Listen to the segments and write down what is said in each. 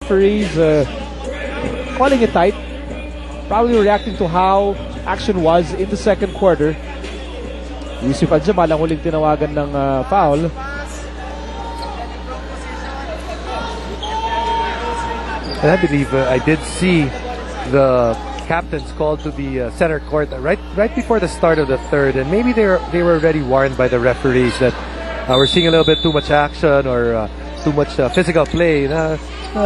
referees calling it tight, probably reacting to how action was in the second quarter. Yusuf Al-Jamal ang huling tinawagan ng foul. And I believe I did see the captains called to the center court right before the start of the third, and maybe they were already warned by the referees that we're seeing a little bit too much action or too much physical play.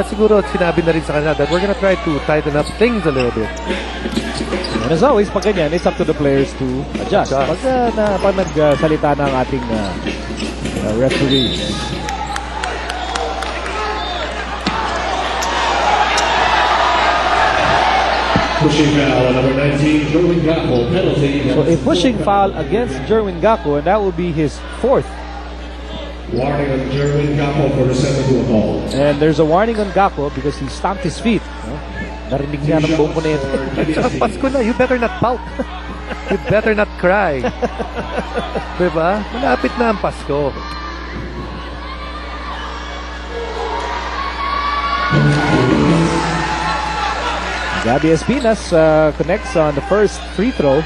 Siguro sinabi na rin sa kanila that we're gonna try to tighten up things a little bit. And as always, pag ganyan, it's up to the players to adjust. Pag nagsalita ng ating referees. Pushing foul, number 19, Jerwin Gacko, penalty. So a pushing foul against Jerwin Gacko, and that will be his fourth. Warning on Jerwin Gacko for the second call. And there's a warning on Gacko because he stomped his feet. Narinig niya ng buong punit. Pasko na, you better not pout. You better not cry. Diba? Malapit na ang Pasko. Gabby Espinas connects on the first free throw.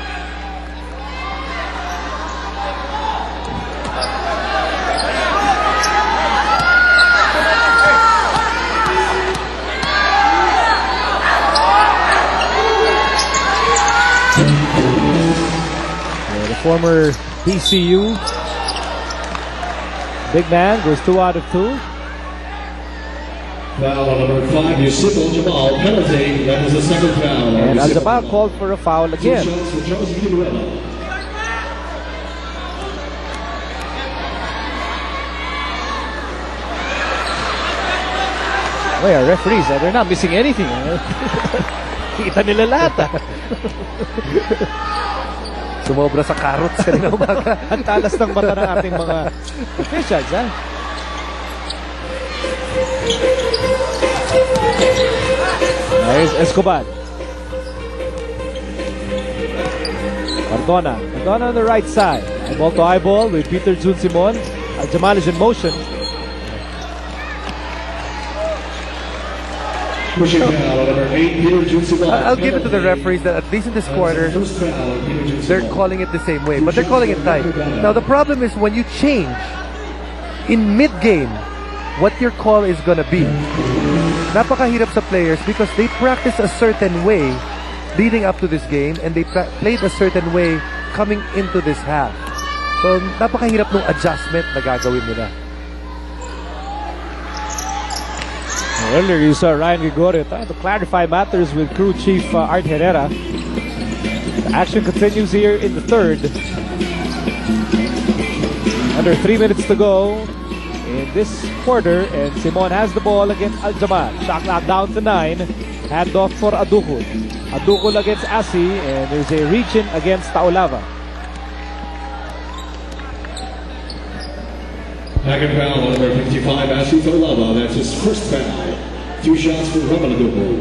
The former PCU big man goes 2 out of 2. Foul on number 5, Yusuf Al-Jamal, penalty. That is the second foul. And Al-Jamal called for a foul again. Well, referees, they're not missing anything. Kita nila lahat. Sumobra sa carrots kanina umaga. Ang talas ng mata ng ating mga officials, ha? There's Escobar. Cardona on the right side. Eyeball to eyeball with Peter Jun Simon. Al-Jamal is in motion. Pushing foul on number 8, Peter Jun Simon. I'll give it to the referees that at least in this quarter, they're calling it the same way, but they're calling it tight. Now the problem is when you change in mid-game, what your call is gonna be. Napakahirap sa players because they practice a certain way leading up to this game and they played a certain way coming into this half. So napakahirap ng adjustment na gagawin nila. Earlier you saw Ryan Gregorio to clarify matters with crew chief Art Herrera. The action continues here in the third. Under 3 minutes to go in this quarter, and Simon has the ball against Al-Jamal. Shot clock down to 9. Handoff for Adukul. Adukul against Asi, and there's a reach-in against Taulava. Second foul on number 55, Asi Taulava. That's his first foul. 2 shots for Raman Adukul.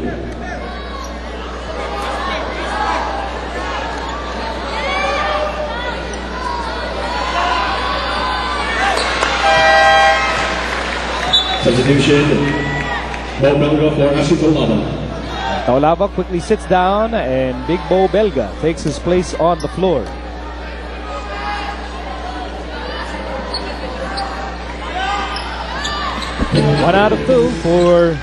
Substitution, Bo Belga for Asi Taulava. Taulava quickly sits down, and Big Bo Belga takes his place on the floor. One out of 2 for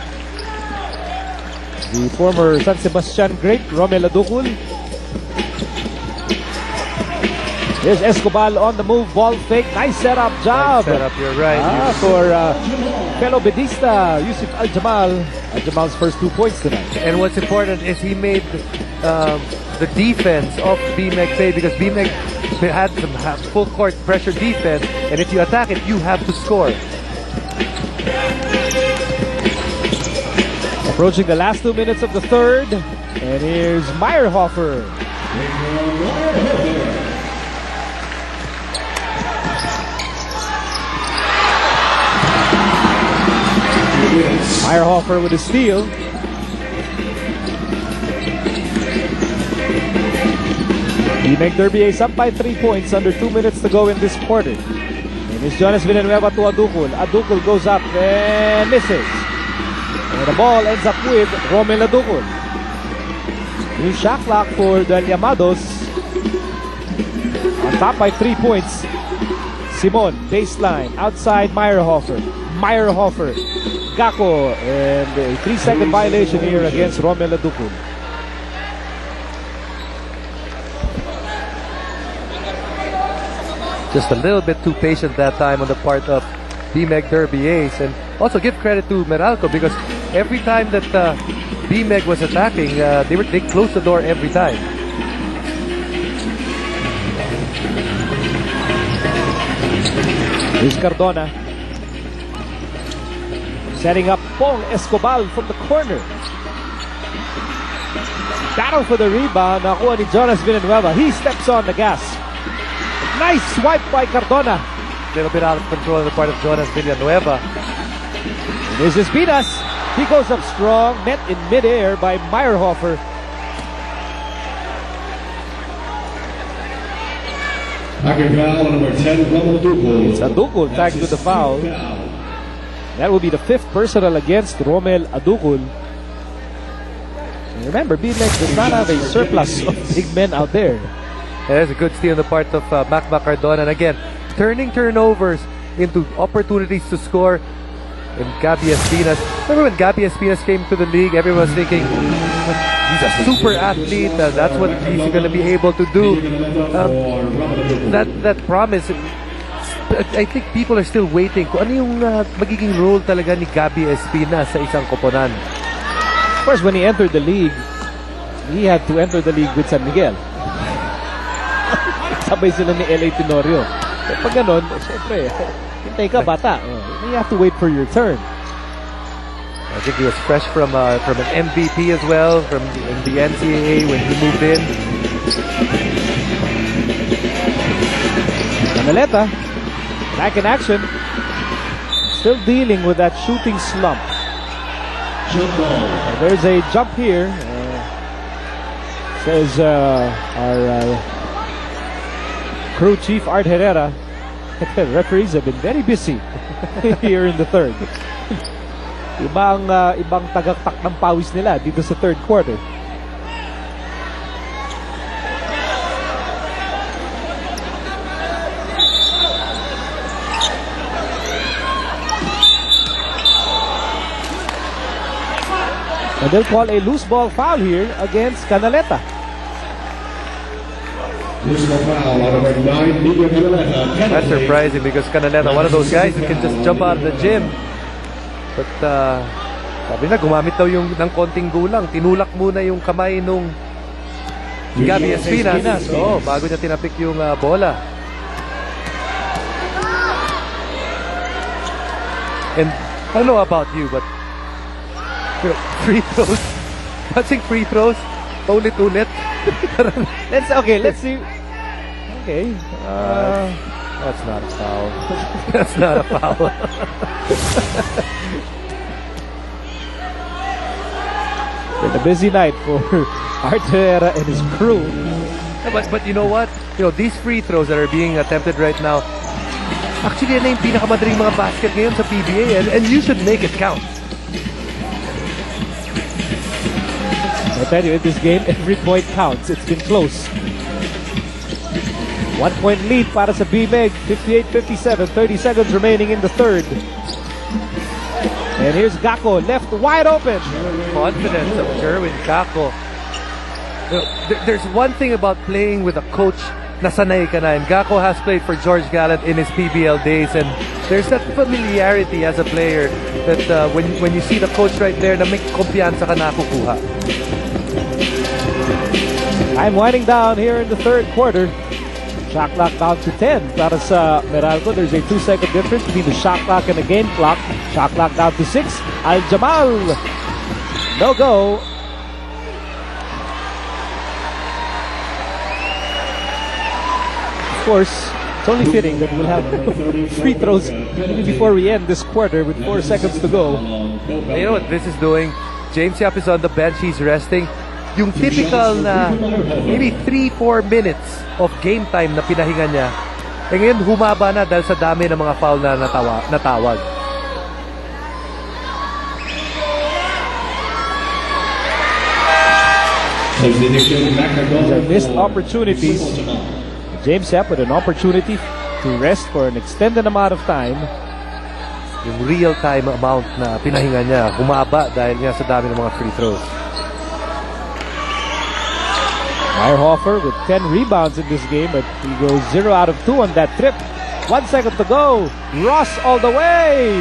the former San Sebastian great, Romel Adukul. Here's Escobar on the move, ball fake, nice setup job. Nice setup, you're right. For fellow Bedista, Yusuf Al-Jamal. Al-Jamal's first 2 points tonight. And what's important is he made the defense of BMEG pay because BMEG had some full court pressure defense, and if you attack it, you have to score. Approaching the last 2 minutes of the third, and here's Meyerhofer. Meyerhofer with a steal. BMEG Derby Ace up by 3 points under 2 minutes to go in this quarter. And it's Jonas Villanueva to Adukul. Adukul goes up and misses. And the ball ends up with Romel Adukul. New shot clock for the Llamados. On top by 3 points. Simon, baseline, outside Meyerhofer. Gakko, and a 3-second violation here against Romel Adukul. Just a little bit too patient that time on the part of BMEG Derby Ace. And also give credit to Meralco, because every time that BMEG was attacking, they closed the door every time. Here's Cardona. Setting up Pong Escobar from the corner. Battle for the rebound. Nakuha ni Jonas Villanueva. He steps on the gas. Nice swipe by Cardona. A little bit out of control on the part of Jonas Villanueva. This is Pinas. He goes up strong, met in midair by Meyerhofer. Hacking foul on number 10, Romel Adukul. It's Adukul tagged to the foul. That will be the 5th personal against Romel Adukul. And remember, BMX does not have a surplus of big men out there. There's a good steal on the part of Mac Cardona. And again, turning turnovers into opportunities to score. And Gabby Espinas. Remember when Gabby Espinas came to the league, everyone was thinking, he's a super athlete. That's what he's going to be able to do. That promise, I think people are still waiting kung ano yung magiging role talaga ni Gabby Espinas sa isang koponan. Of course, when he entered the league, he had to enter the league with San Miguel. Sabay sila ni LA Tenorio. Pag ganon, syempre, hintay ka, bata. You have to wait for your turn. I think he was fresh from an MVP as well, from the NCAA when he moved in. Canaleta, back in action. Still dealing with that shooting slump. There's a jump here. Says our crew chief Art Herrera. Referees have been very busy here in the third. Ibang tagaktak ng pawis nila dito sa third quarter. And they'll call a loose ball foul here against Canaleta. Loose ball foul on number 9, Miguel Canaleta. That's surprising because Canaleta, one of those guys who can just jump out of the gym. But sabi na, gumamit daw yung ng konting gulang. Tinulak muna yung kamay nung Gabby Espinas. Oh, bago niya tinapik yung bola. And I don't know about you, but free throws, watching free throws, ulit-ulit. Let's see. Okay. That's not a foul. That's not a foul. It's a busy night for Art Herrera and his crew. But you know what? These free throws that are being attempted right now, actually yan na yung pinakamadaling mga basket ngayon sa PBA, and you should make it count. I tell you, in this game, every point counts. It's been close. 1 point lead para sa BMEG, 58-57, 30 seconds remaining in the third. And here's Gakko, left wide open. Confidence of Jerwin Gakko. There's one thing about playing with a coach na sanay ka na, and Gakko has played for George Gallant in his PBL days, and there's that familiarity as a player that when you see the coach right there, na may kumpiyansa ka na kukuha. I'm winding down here in the third quarter. Shot clock down to 10 para sa Meralco. There's a 2-second difference between the shot clock and the game clock. Shot clock down to 6. Al-Jamal, no go. Of course, it's only fitting that we'll have free throws before we end this quarter with 4 seconds to go. You know what this is doing? James Yap is on the bench. He's resting. Yung typical na maybe 3-4 minutes of game time na pinahinga niya, ngayon humaba na dahil sa dami ng mga foul na natawag. Substitution, These are missed opportunities. Llamados. James Yap with an opportunity to rest for an extended amount of time. Yung real-time amount na pinahinga niya, humaba dahil nga sa dami ng mga free throws. Meyerhofer with 10 rebounds in this game, but he goes 0 out of 2 on that trip. 1 second to go. Ross all the way.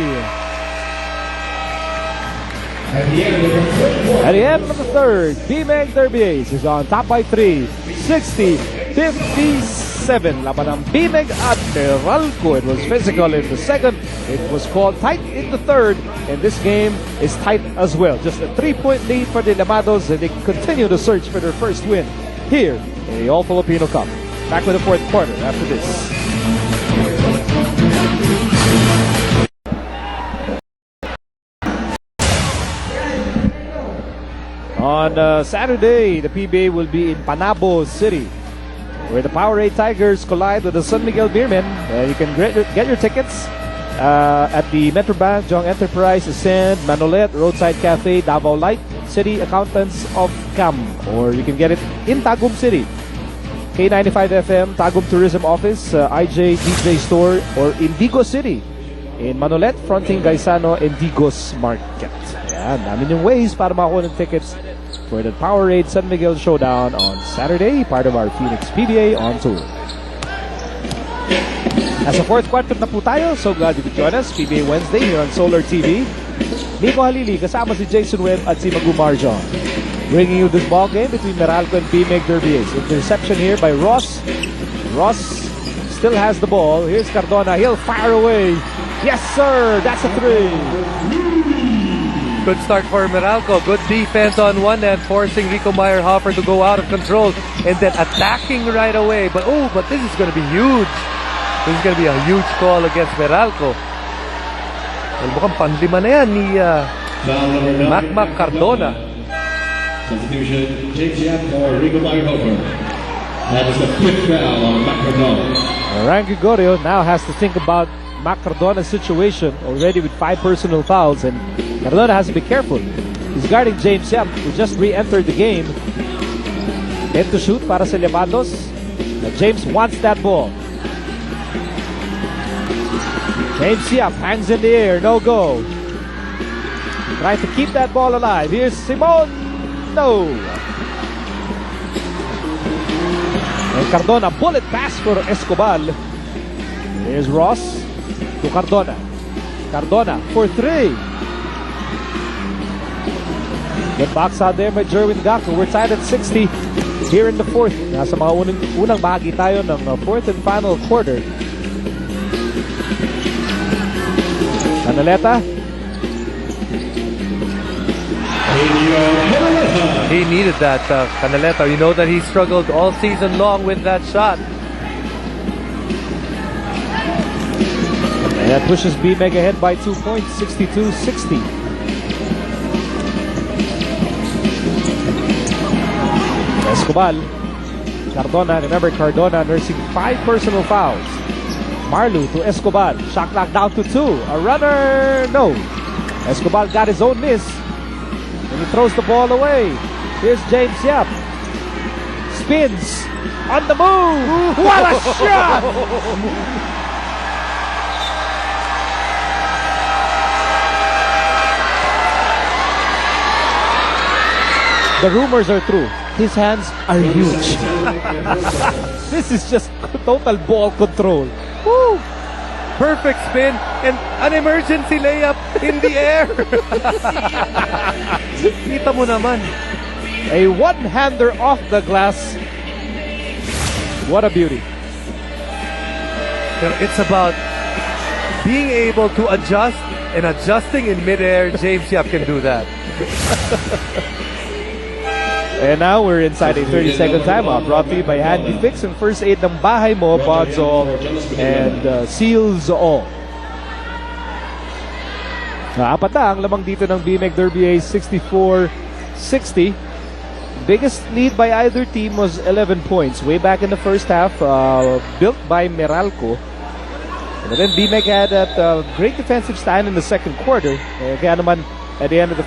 At the end of the third, B-Meg Derby Ace is on top by 3. 60-57. Laban ng B-Meg at Meralco. It was physical in the second. It was called tight in the third. And this game is tight as well. Just a 3-point lead for the Llamados, and they continue to search for their first win here in the All-Filipino Cup. Back with the fourth quarter after this. On Saturday, the PBA will be in Panabo City, where the Powerade Tigers collide with the San Miguel Beermen. You can get your tickets at the Metrobank, Jong Enterprise, Ascend, Manolet, Roadside Cafe, Davao Light, City Accountants of CAM, or you can get it in Tagum City. K95 FM, Tagum Tourism Office, IJ DJ Store, or Indigo City in Manolet, fronting Gaisano and Digos Market. Yan, namin yung ways para makakuha ng tickets for the Powerade San Miguel Showdown on Saturday, part of our Phoenix PBA on tour. Nasa fourth quarter na po tayo, so glad you could join us. PBA Wednesday here on Solar TV. Nico Halili kasama si Jason Webb at si Magu Marjon, bringing you this ball game between Meralco and B-Meg Derby Ace. Interception here by Ross. Ross still has the ball. Here's Cardona. He'll fire away. Yes, sir. That's a 3. Good start for Meralco. Good defense on one end, forcing Rico Meyerhofer to go out of control and then attacking right away. But this is going to be huge. This is going to be a huge call against Meralco. Well, mukhang panlima na yan ni Mac Cardona. Substitution, James Yap for Rico Meyerhofer. That is the 5th foul on Mac Cardona. Ryan Gregorio now has to think about Mac Cardona's situation already with 5 personal fouls, and Cardona has to be careful. He's guarding James Yap, who just re-entered the game. Head to shoot para sa Llamados. James wants that ball. James Yap hangs in the air, no go. Tries to keep that ball alive. Here's Simon. No. And Cardona, bullet pass for Escobar. Here's Ross to Cardona. Cardona for 3. Good box out there by Jerwin Gaco. We're tied at 60 here in the fourth. Nasa mga unang bahagi tayo ng fourth and final quarter. Canaleta. He needed that, Canaleta. You know that he struggled all season long with that shot. And that pushes B-Meg ahead by 2 points, 62-60. Escobar. Cardona. Remember, Cardona nursing 5 personal fouls. Marlu to Escobar. Shot clock down to 2. A runner. No. Escobar got his own miss. And he throws the ball away. Here's James Yap. Spins. On the move. What a shot! The rumors are true. His hands are huge. This is just total ball control. Woo! Perfect spin and an emergency layup in the air. Kita mo naman. A one-hander off the glass. What a beauty. It's about being able to adjust, and adjusting in midair. James Yap can do that. And now we're inside a 30-second timeout, brought to you by Handy Fix and First Aid ng Bahay Mo, Podzol, and Seals All. Apat na ang lamang dito ng B-Meg Derby Ace, 64-60. Biggest lead by either team was 11 points way back in the first half, built by Meralco. And then B-Meg had that great defensive stand in the second quarter. Kaya naman, at the end of the first